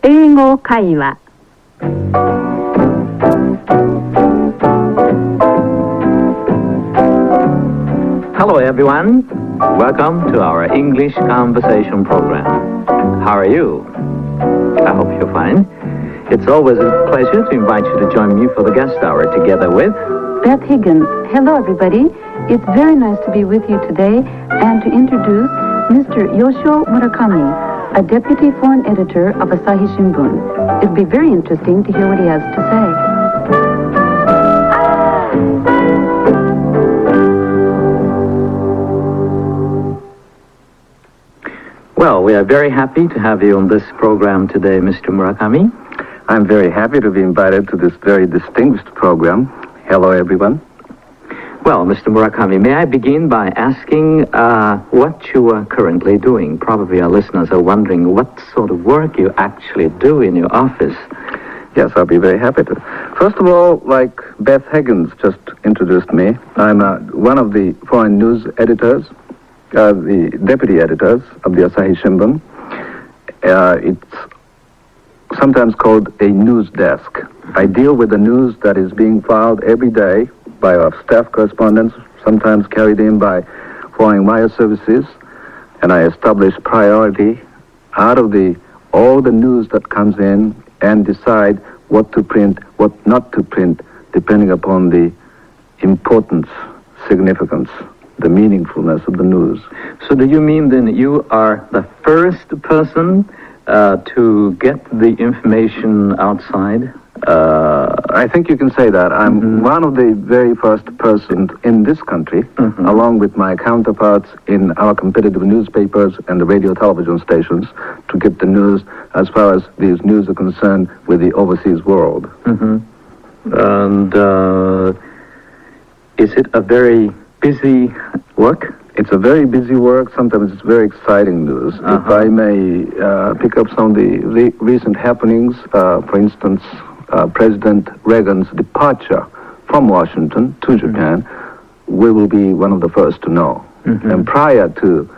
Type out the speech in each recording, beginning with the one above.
英語会話。 Hello everyone, welcome to our English conversation program. How are you? I hope you're fine. It's always a pleasure to invite you to join me for the guest hour together with Beth Higgins. Hello everybody. It's very nice to be with you today and to introduce Mr. Yoshio Murakami, a deputy foreign editor of Asahi Shimbun. It'll be very interesting to hear what he has to say. Well, we are very happy to have you on this program today, Mr. Murakami. I'm very happy to be invited to this very distinguished program. Hello, everyone. Well, Mr. Murakami, may I begin by asking what you are currently doing? Probably our listeners are wondering what sort of work you actually do in your office. Yes, I'll be very happy to. First of all, like Beth Higgins just introduced me, I'm one of the foreign news editors, the deputy editors of the Asahi Shimbun. It's sometimes called a news desk. I deal with the news that is being filed every day by our staff correspondents, sometimes carried in by foreign wire services, and I establish priority out of all the news that comes in and decide what to print, what not to print, depending upon the importance, significance, the meaningfulness of the news. So do you mean then you are the first person to get the information outside? I think you can say that. I'm one of the very first persons in this country, along with my counterparts in our competitive newspapers and the radio television stations, to get the news as far as these news are concerned with the overseas world. And is it a very busy work? It's a very busy work. Sometimes it's very exciting news. If I may pick up some of the recent happenings, for instance, President Reagan's departure from Washington to Japan, we will be one of the first to know. And prior to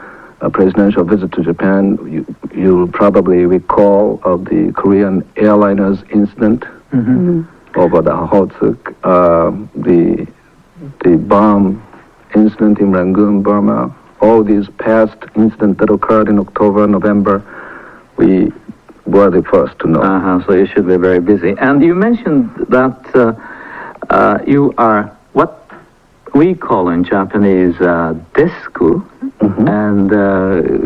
a presidential visit to Japan, you'll probably recall of the Korean airliners incident over the Hotsuk, the bomb incident in Rangoon, Burma, all these past incidents that occurred in October, November, we were the first to know. So you should be very busy. And you mentioned that you are what we call in Japanese desku. And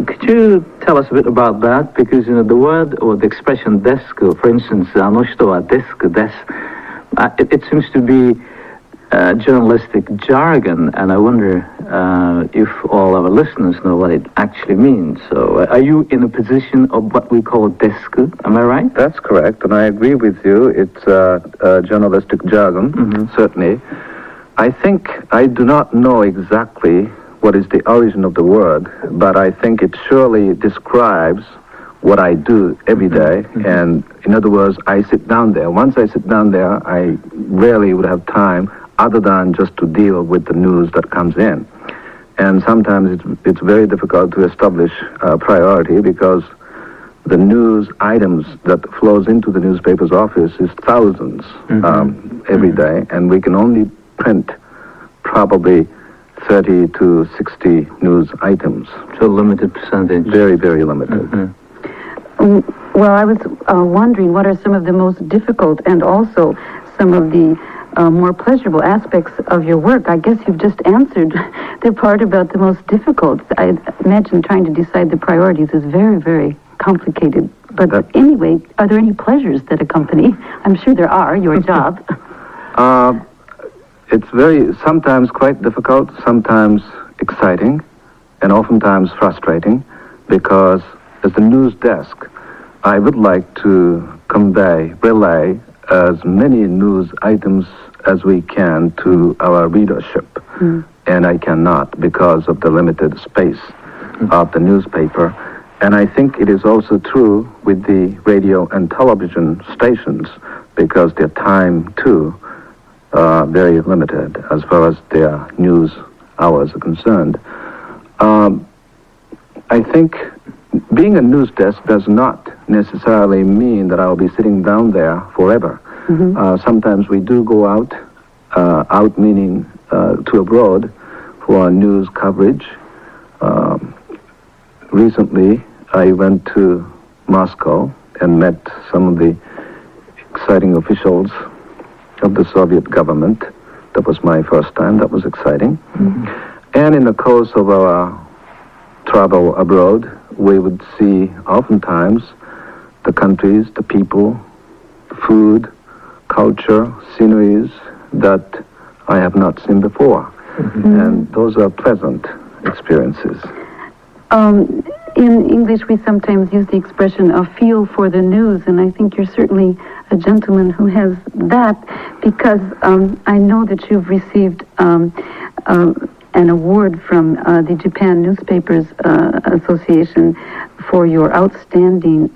could you tell us a bit about that? Because, you know, the word or the expression desku, for instance, あの人はデスクです. It seems to be journalistic jargon, and I wonder if all our listeners know what it actually means. So are you in a position of what we call desku? Am I right? That's correct, and I agree with you. It's journalistic jargon, certainly. I think I do not know exactly what is the origin of the word, but I think it surely describes what I do every day. And in other words, I sit down there. Once I sit down there, I rarely would have time other than just to deal with the news that comes in. And sometimes it's very difficult to establish priority because the news items that flows into the newspaper's office is thousands every day, and we can only print probably 30 to 60 news items. So limited percentage. Very, very limited. Well, I was wondering what are some of the most difficult and also some of the more pleasurable aspects of your work. I guess you've just answered the part about the most difficult. I imagine trying to decide the priorities is very, very complicated. But anyway, are there any pleasures that accompany? I'm sure there are, your job. It's sometimes quite difficult, sometimes exciting, and oftentimes frustrating, because as the news desk, I would like to relay as many news items as we can to our readership. And I cannot because of the limited space of the newspaper. And I think it is also true with the radio and television stations because their time, too, very limited as far as their news hours are concerned. I think being a news desk does not necessarily mean that I'll be sitting down there forever. Sometimes we do go out meaning to abroad for news coverage. Recently, I went to Moscow and met some of the exciting officials of the Soviet government. That was my first time. That was exciting. And in the course of our travel abroad, we would see oftentimes the countries, the people, the food, culture, sceneries that I have not seen before. And those are pleasant experiences. In English, we sometimes use the expression a feel for the news, and I think you're certainly a gentleman who has that, because I know that you've received an award from the Japan Newspapers Association for your outstanding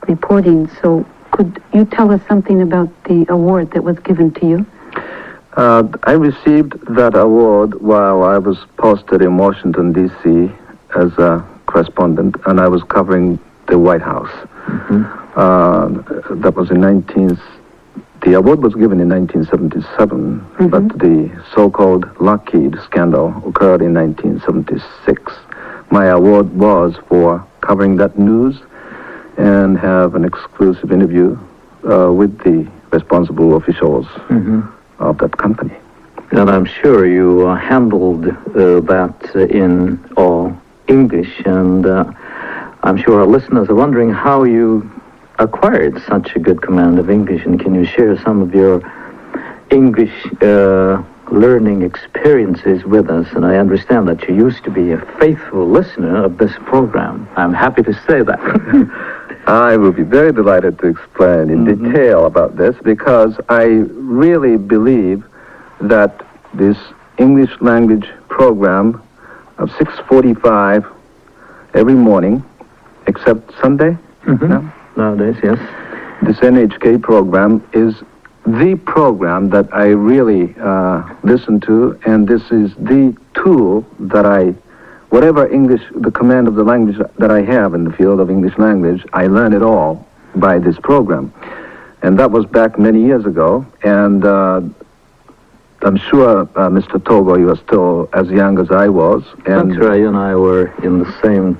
reporting. So could you tell us something about the award that was given to you? I received that award while I was posted in Washington, D.C. as a correspondent, and I was covering the White House. That was the award was given in 1977, but the so-called Lockheed scandal occurred in 1976. My award was for covering that news and have an exclusive interview with the responsible officials of that company. And I'm sure you handled that in all English, and I'm sure our listeners are wondering how you acquired such a good command of English, and can you share some of your English learning experiences with us? And I understand that you used to be a faithful listener of this program. I'm happy to say that. I will be very delighted to explain in detail about this, because I really believe that this English language program of 6:45 every morning, except Sunday, Nowadays, yes. This NHK program is the program that I really listen to, and this is the tool that whatever English, the command of the language that I have in the field of English language, I learn it all by this program. And that was back many years ago, and I'm sure, Mr. Togo, you are still as young as I was. And that's right, you and I were in the same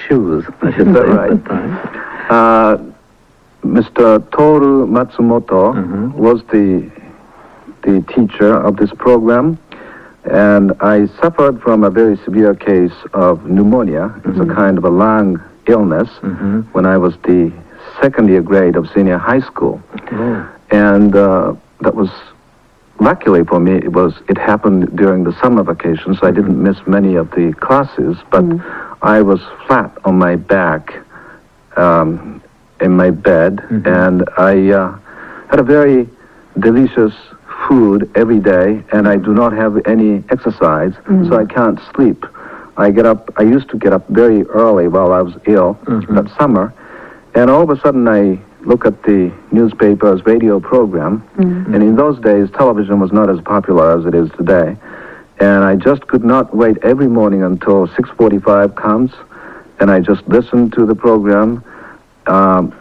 shoes, I should say, right? at the time. Mr. Toru Matsumoto was the teacher of this program, and I suffered from a very severe case of pneumonia. It's a kind of a lung illness when I was the second year grade of senior high school. And that was, luckily for me, it happened during the summer vacation, so I didn't miss many of the classes, but I was flat on my back in my bed, and I had a very delicious food every day, and I do not have any exercise, so I can't sleep. I used to get up very early while I was ill that summer, and all of a sudden I look at the newspaper's radio program, and in those days television was not as popular as it is today, and I just could not wait every morning until 6:45 comes, and I just listened to the program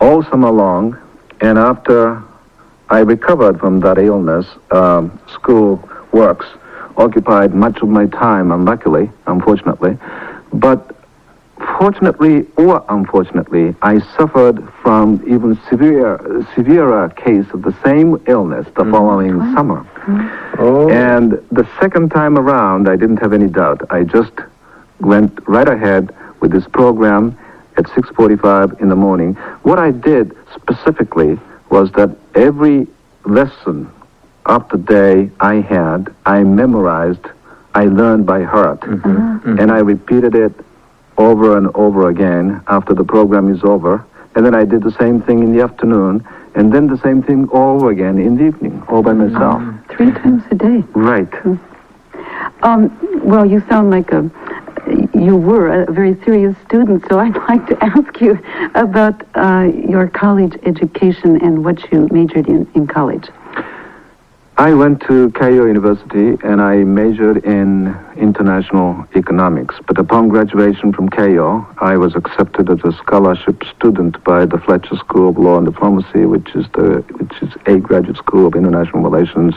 all summer long, and after I recovered from that illness, school works occupied much of my time, unfortunately, but fortunately or unfortunately, I suffered from even severer case of the same illness the following summer. And the second time around, I didn't have any doubt. I just went right ahead with this program at 6:45 in the morning. What I did specifically was that every lesson of the day I memorized, I learned by heart. And I repeated it over and over again after the program is over. And then I did the same thing in the afternoon, and then the same thing all over again in the evening, all by myself. 3 times a day. Right. Well, you sound like you were a very serious student, so I'd like to ask you about your college education and what you majored in college. I went to Keio University and I majored in international economics. But upon graduation from Keio, I was accepted as a scholarship student by the Fletcher School of Law and Diplomacy, which is a graduate school of international relations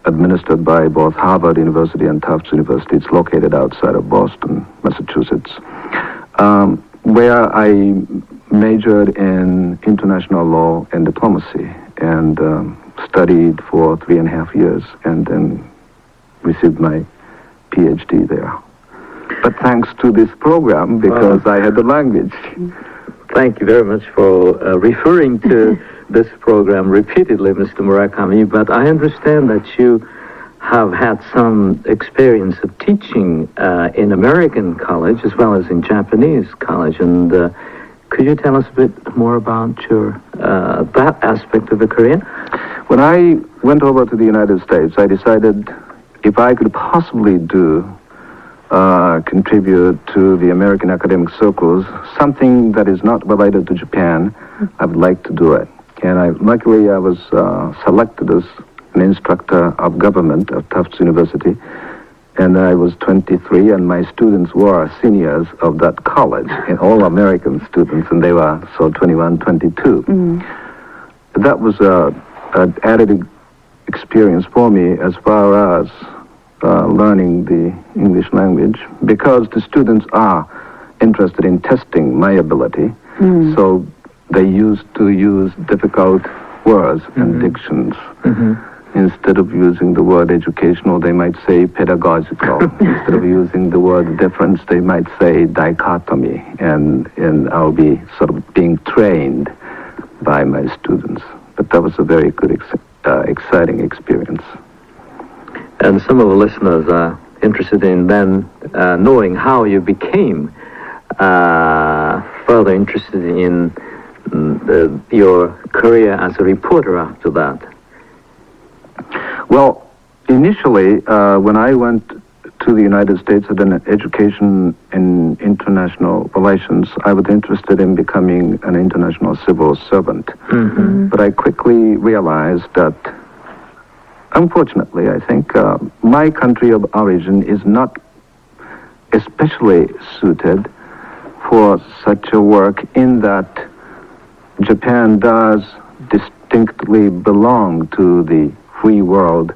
administered by both Harvard University and Tufts University. It's located outside of Boston, Massachusetts, where I majored in international law and diplomacy and studied for 3.5 years and then received my PhD there. But thanks to this program, because I had the language. Thank you very much for referring to this program repeatedly, Mr. Murakami, but I understand that you have had some experience of teaching in American college as well as in Japanese college, and could you tell us a bit more about your that aspect of the career? When I went over to the United States, I decided if I could possibly contribute to the American academic circles, something that is not related to Japan, I would like to do it. And luckily I was selected as an instructor of government at Tufts University, and I was 23, and my students were seniors of that college, and all American students, and they were 21, 22. That was an added experience for me as far as learning the English language, because the students are interested in testing my ability, so they used to use difficult words and dictions. Instead of using the word educational, they might say pedagogical. Instead of using the word difference, they might say dichotomy, and I'll be sort of being trained by my students. But that was a very good, exciting experience. And some of the listeners are interested in then knowing how you became further interested in your career as a reporter after that. Well, initially, when I went to the United States at an education in international relations, I was interested in becoming an international civil servant. But I quickly realized that, unfortunately, I think, my country of origin is not especially suited for such a work, in that Japan does distinctly belong to the free world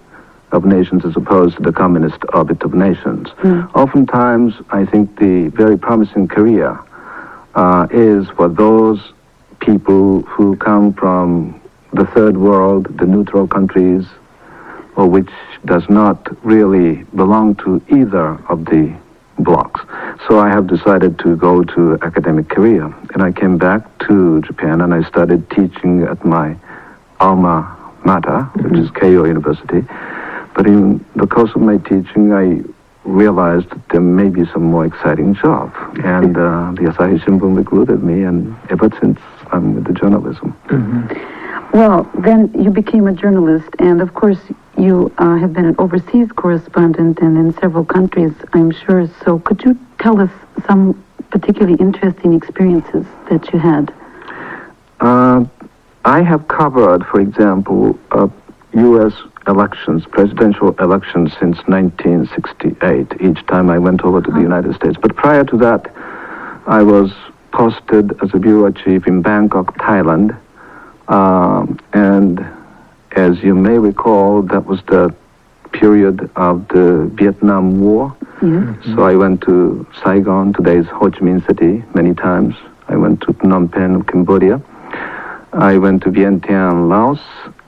of nations as opposed to the communist orbit of nations. Oftentimes, I think the very promising career is for those people who come from the third world, the neutral countries, or which does not really belong to either of the blocks. So I have decided to go to academic career, and I came back to Japan and I started teaching at my alma mater, which is Keio University. But in the course of my teaching, I realized that there may be some more exciting job. And the Asahi Shimbun recruited me, and ever since I'm with the journalism. Well, then you became a journalist, and of course you have been an overseas correspondent and in several countries, I'm sure. So could you tell us some particularly interesting experiences that you had? I have covered, for example, U.S. elections, presidential elections since 1968, each time I went over to the United States. But prior to that, I was posted as a bureau chief in Bangkok, Thailand. And as you may recall, that was the period of the Vietnam War. So I went to Saigon, today's Ho Chi Minh City, many times. I went to Phnom Penh of Cambodia. I went to Vientiane, Laos,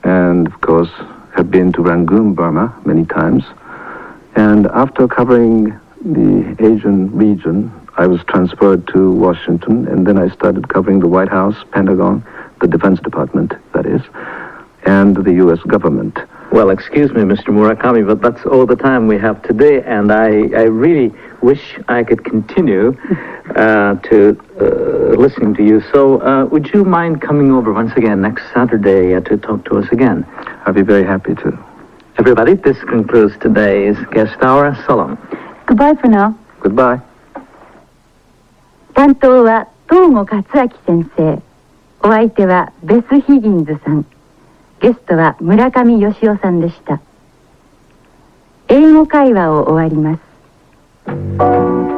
and of course have been to Rangoon, Burma, many times. And after covering the Asian region, I was transferred to Washington, and then I started covering the White House, Pentagon, the Defense Department, that is, and the U.S. government. Well, excuse me, Mr. Murakami, but that's all the time we have today, and I really wish I could continue to listening to you. So would you mind coming over once again next Saturday to talk to us again? I'd be very happy to. Everybody, this concludes today's guest hour. So long. Goodbye for now. Goodbye. 担当は東後勝明先生。お相手はベス・ヒギンズさん。ゲストは村上義雄さんでした。英語会話を終わります。